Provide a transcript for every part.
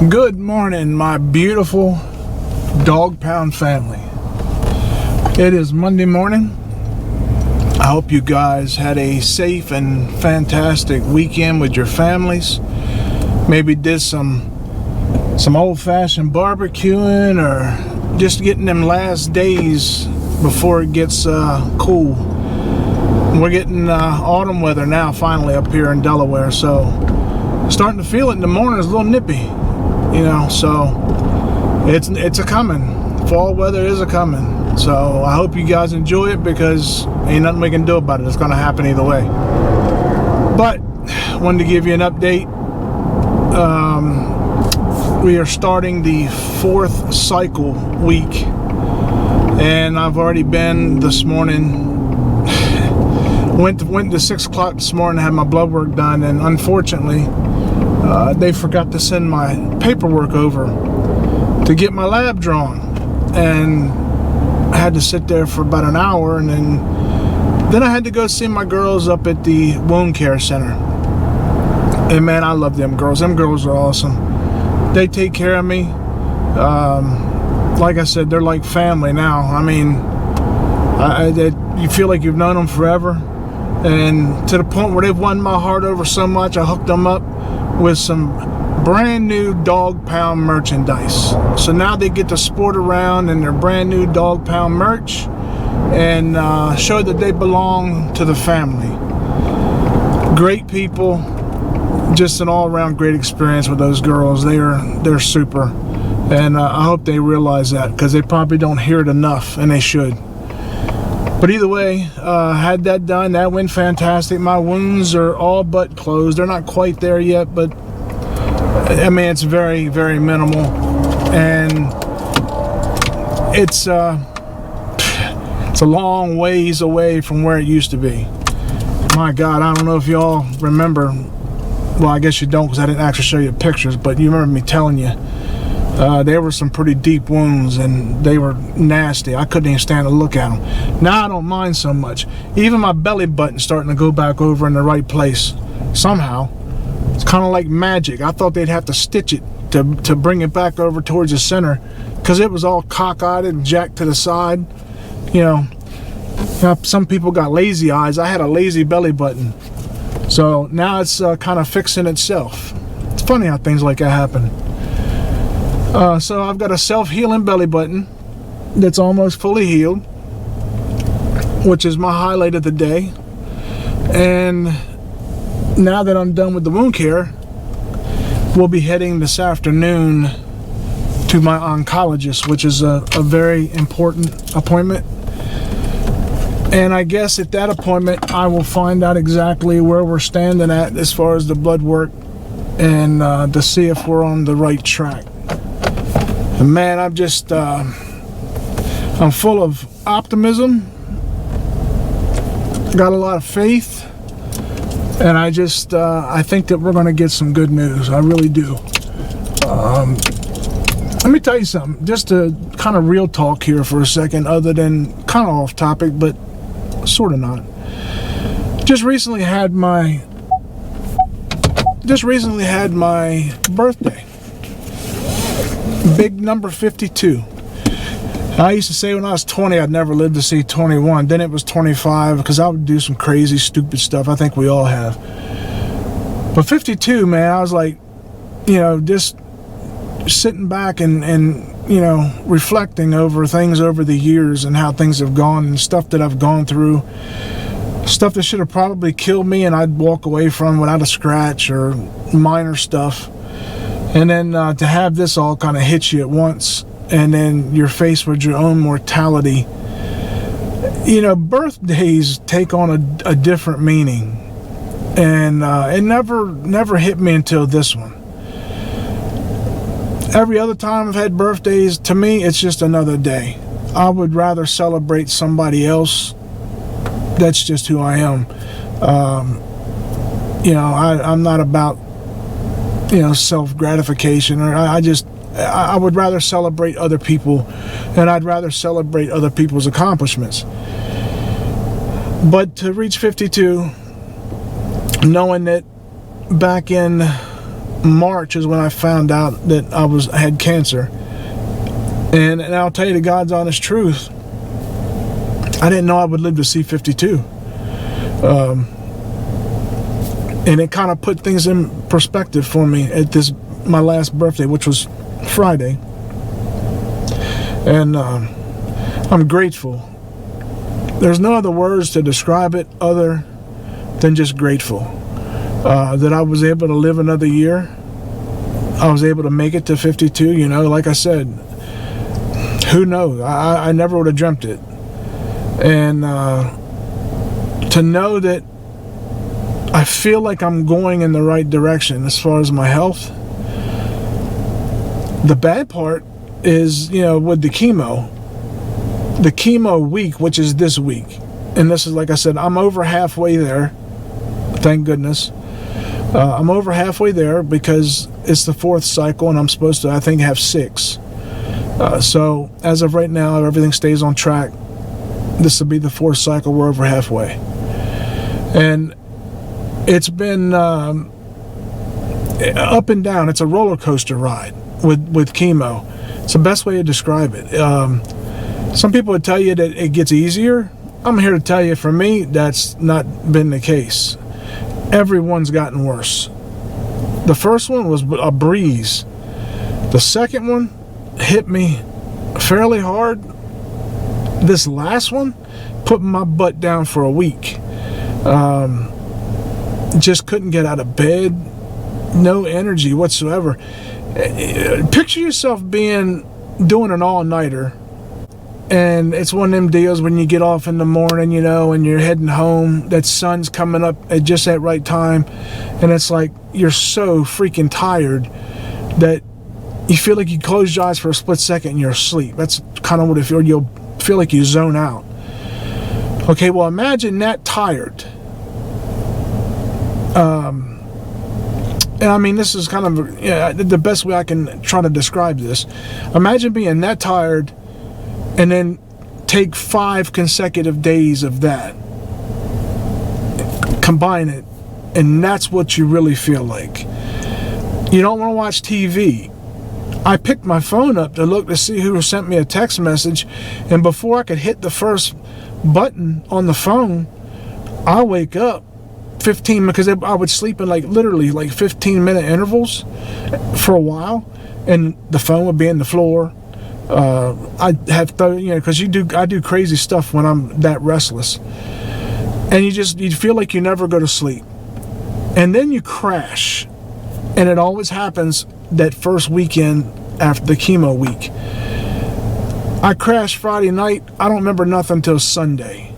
Good morning, my beautiful dog pound family. It is Monday morning. I hope you guys had a safe and fantastic weekend with your families. Maybe did some old-fashioned barbecuing or just getting them last days before it gets cool. We're getting autumn weather now finally up here in Delaware, so starting to feel it in the morning. It's a little nippy. So it's a coming. Fall weather is a coming. So I hope you guys enjoy it, because ain't nothing we can do about it. It's going to happen either way. But wanted to give you an update. We are starting the 4th cycle week, and I've already been this morning. Went to 6 o'clock this morning, had my blood work done, and unfortunately they forgot to send my paperwork over to get my lab drawn, and I had to sit there for about an hour, and then I had to go see my girls up at the wound care center. And man, I love them girls. Them girls are awesome. They take care of me. Like I said, they're like family now. I mean, you feel like you've known them forever, and to the point where they've won my heart over so much, I hooked them up with some brand new dog pound merchandise. So now they get to sport around in their brand new dog pound merch and show that they belong to the family. Great people, just an all-around great experience with those girls. They're super, and I hope they realize that, because they probably don't hear it enough, and they should. But either way, had that done. That went fantastic. My wounds are all but closed. They're not quite there yet, but I mean, it's very, very minimal, and it's a long ways away from where it used to be. My God, I don't know if y'all remember. Well, I guess you don't, because I didn't actually show you pictures, but you remember me telling you. There were some pretty deep wounds, and they were nasty. I couldn't even stand to look at them. Now I don't mind so much. Even my belly button's starting to go back over in the right place somehow. It's kind of like magic. I thought they'd have to stitch it to bring it back over towards the center, because it was all cockeyed and jacked to the side. Some people got lazy eyes. I had a lazy belly button. So now it's kind of fixing itself. It's funny how things like that happen. So I've got a self-healing belly button that's almost fully healed, which is my highlight of the day. And now that I'm done with the wound care, we'll be heading this afternoon to my oncologist, which is a very important appointment. And I guess at that appointment I will find out exactly where we're standing at as far as the blood work, and to see if we're on the right track. And man, I'm just, I'm full of optimism, got a lot of faith, and I think that we're going to get some good news. I really do. Let me tell you something, just to kind of real talk here for a second, other than kind of off topic, but sort of not. Just recently had my birthday. Big number 52. I used to say when I was 20 I'd never live to see 21. Then it was 25, because I would do some crazy stupid stuff. I think we all have. But 52, man, I was like, just sitting back and reflecting over things over the years, and how things have gone, and stuff that I've gone through, stuff that should have probably killed me and I'd walk away from without a scratch, or minor stuff. And then to have this all kind of hit you at once, and then you're faced with your own mortality. Birthdays take on a different meaning, and it never hit me until this one. Every other time I've had birthdays, to me it's just another day. I would rather celebrate somebody else. That's just who I am. I'm not about self-gratification, or I would rather celebrate other people, and I'd rather celebrate other people's accomplishments. But to reach 52, knowing that back in March is when I found out that I had cancer. And I'll tell you the God's honest truth, I didn't know I would live to see 52. And it kind of put things in perspective for me at my last birthday, which was Friday. And I'm grateful. There's no other words to describe it other than just grateful that I was able to live another year. I was able to make it to 52. You know, like I said, who knows? I never would have dreamt it. And to know that I feel like I'm going in the right direction as far as my health. The bad part is, you know, with the chemo week, which is this week. And this is, like I said, I'm over halfway there. Thank goodness. I'm over halfway there because it's the 4th cycle and I'm supposed to, I think, have 6. So as of right now, if everything stays on track, this will be the 4th cycle. We're over halfway. And it's been up and down. It's a roller coaster ride with chemo. It's the best way to describe it. Some people would tell you that it gets easier. I'm here to tell you, for me, that's not been the case. Everyone's gotten worse. The first one was a breeze. The second one hit me fairly hard. This last one put my butt down for a week. Just couldn't get out of bed. No energy whatsoever. Picture yourself doing an all-nighter, and it's one of them deals when you get off in the morning, you know, and you're heading home, that sun's coming up at just that right time, and it's like you're so freaking tired that you feel like you close your eyes for a split second and you're asleep. That's kind of what it feels. You'll feel like you zone out. Okay, well, imagine that tired. And I mean, this is kind of the best way I can try to describe this. Imagine being that tired and then take 5 consecutive days of that. Combine it, and that's what you really feel like. You don't want to watch TV. I picked my phone up to look to see who sent me a text message, and before I could hit the first button on the phone, I wake up 15, because I would sleep in literally 15-minute intervals for a while, and the phone would be in the floor. I have because I do crazy stuff when I'm that restless, and you feel like you never go to sleep, and then you crash, and it always happens that first weekend after the chemo week. I crashed Friday night. I don't remember nothing until Sunday,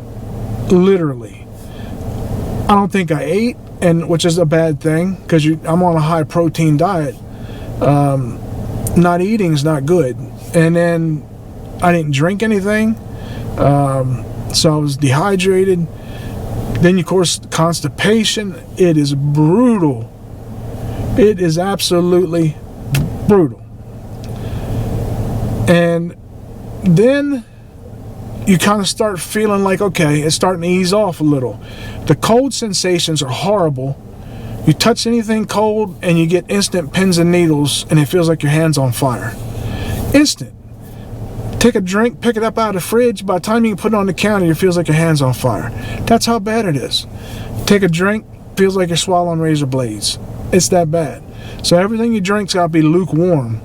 literally. I don't think I ate, which is a bad thing because I'm on a high protein diet. Not eating is not good. And then I didn't drink anything, so I was dehydrated. Then, of course, constipation. It is brutal. It is absolutely brutal. And then you kind of start feeling like, okay, it's starting to ease off a little. The cold sensations are horrible. You touch anything cold and you get instant pins and needles, and it feels like your hand's on fire. Instant. Take a drink, pick it up out of the fridge. By the time you can put it on the counter, it feels like your hand's on fire. That's how bad it is. Take a drink, feels like you're swallowing razor blades. It's that bad. So everything you drink's got to be lukewarm.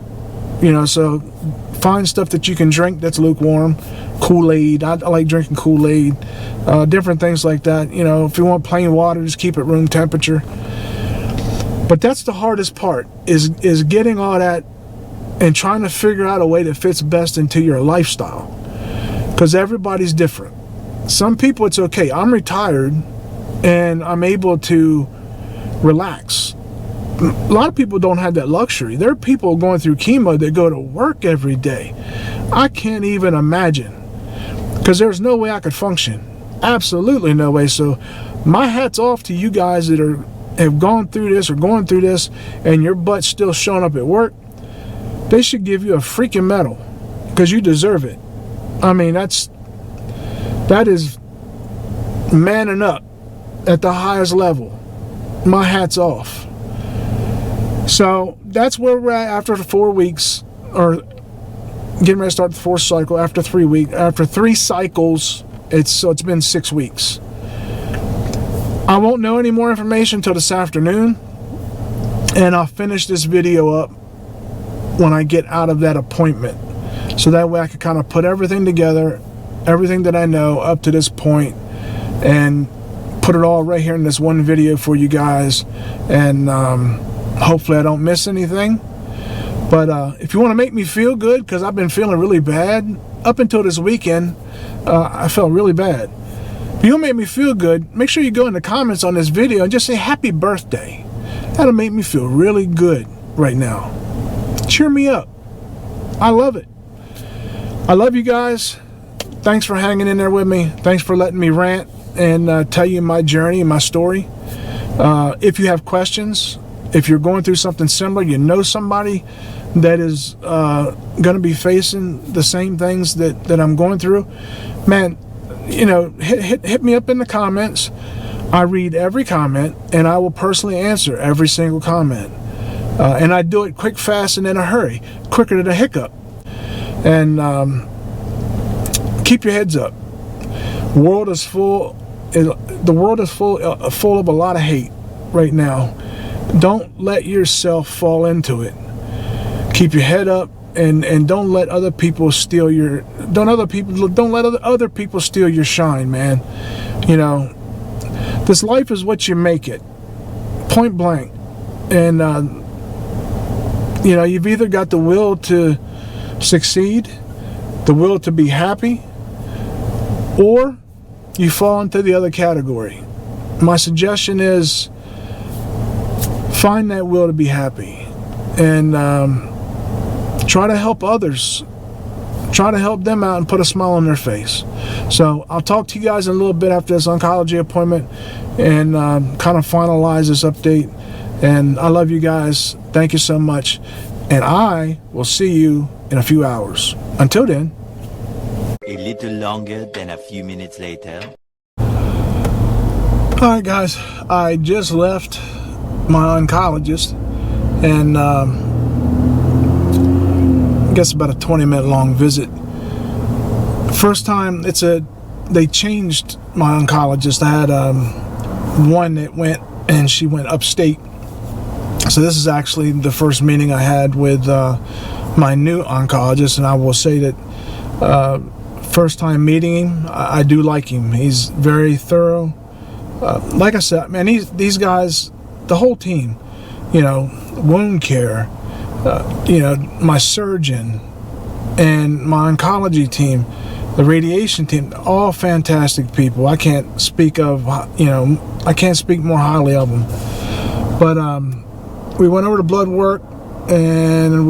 So find stuff that you can drink that's lukewarm. Kool-Aid. I like drinking Kool-Aid. Different things like that. If you want plain water, just keep it room temperature. But that's the hardest part, is getting all that and trying to figure out a way that fits best into your lifestyle. Because everybody's different. Some people, it's okay. I'm retired and I'm able to relax. A lot of people don't have that luxury. There are people going through chemo that go to work every day. I can't even imagine, because there's no way I could function. Absolutely no way. So my hat's off to you guys that have gone through this or going through this, and your butt's still showing up at work. They should give you a freaking medal, because you deserve it. I mean, that is manning up at the highest level. My hat's off. So that's where we're at after the 4 weeks, or getting ready to start the 4th cycle after 3 weeks. After 3 cycles, it's been 6 weeks. I won't know any more information until this afternoon, and I'll finish this video up when I get out of that appointment, so that way I can kind of put everything together, everything that I know up to this point, and put it all right here in this one video for you guys. And hopefully I don't miss anything. But if you want to make me feel good, because I've been feeling really bad up until this weekend, I felt really bad. If you want to make me feel good, make sure you go in the comments on this video and just say happy birthday. That'll make me feel really good right now. Cheer me up. I love it. I love you guys. Thanks for hanging in there with me. Thanks for letting me rant and tell you my journey and my story. If you have questions, if you're going through something similar, you know somebody that is going to be facing the same things that I'm going through, man, you know, hit me up in the comments. I read every comment, and I will personally answer every single comment. And I do it quick, fast, and in a hurry, quicker than a hiccup. And keep your heads up. The world is full of a lot of hate right now. Don't let yourself fall into it. Keep your head up, and don't let other people steal your don't let other people steal your shine, man. You know, this life is what you make it, point blank. And you know, you've either got the will to succeed, the will to be happy, or you fall into the other category. My suggestion is find that will to be happy, and try to help others. Try to help them out and put a smile on their face. So I'll talk to you guys in a little bit after this oncology appointment, and kind of finalize this update. And I love you guys. Thank you so much. And I will see you in a few hours. Until then. A little longer than a few minutes later. Alright guys, I just left my oncologist, and I guess about a 20-minute long visit. First time, they changed my oncologist. I had one that went, and she went upstate. So this is actually the first meeting I had with my new oncologist, and I will say that first time meeting him, I do like him. He's very thorough. Like I said, man, these guys, the whole team, you know, wound care, you know, my surgeon and my oncology team, the radiation team, all fantastic people. I can't speak of, you know, I can't speak more highly of them. But we went over to blood work, and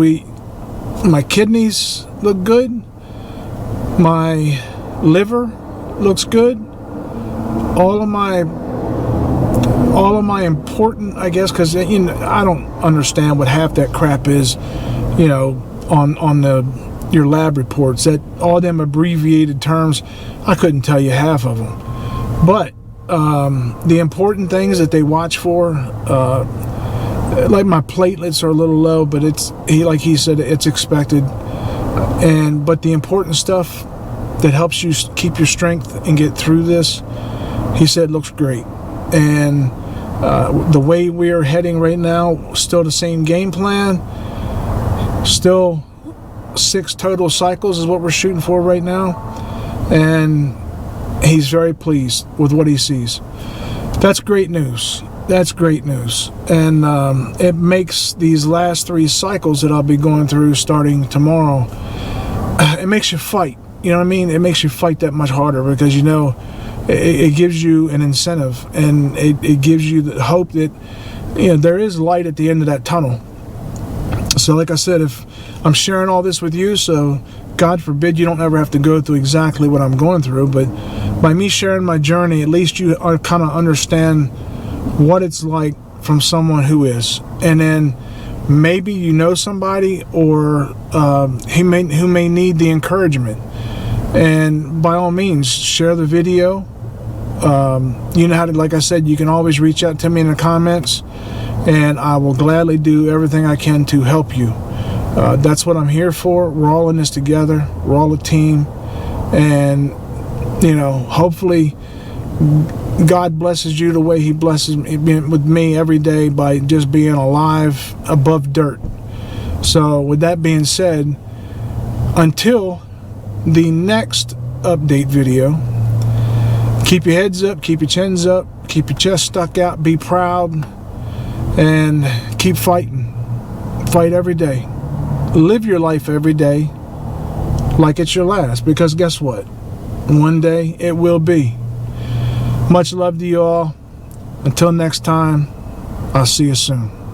my kidneys look good, my liver looks good, all of my important, I guess, because, you know, I don't understand what half that crap is, you know, on your lab reports. That all them abbreviated terms, I couldn't tell you half of them. But the important things that they watch for, like my platelets are a little low, but like he said, it's expected. But the important stuff that helps you keep your strength and get through this, he said, looks great. And the way we are heading right now, still the same game plan, still 6 total cycles is what we're shooting for right now, and he's very pleased with what he sees. That's great news. That's great news. And it makes these last 3 cycles that I'll be going through starting tomorrow, it makes you fight. You know what I mean? It makes you fight that much harder, because, you know, it gives you an incentive, and it gives you the hope that, you know, there is light at the end of that tunnel. So like I said, if I'm sharing all this with you, so God forbid you don't ever have to go through exactly what I'm going through, but by me sharing my journey, at least you kind of understand what it's like from someone who is. And then maybe you know somebody, or who may need the encouragement. And by all means, share the video, You know how to, like I said, you can always reach out to me in the comments, and I will gladly do everything I can to help you. That's what I'm here for. We're all in this together. We're all a team, and hopefully God blesses you the way He blesses me, with me every day, by just being alive above dirt. So with that being said, until the next update video, keep your heads up, keep your chins up, keep your chest stuck out, be proud, and keep fighting. Fight every day. Live your life every day like it's your last, because guess what? One day it will be. Much love to you all. Until next time, I'll see you soon.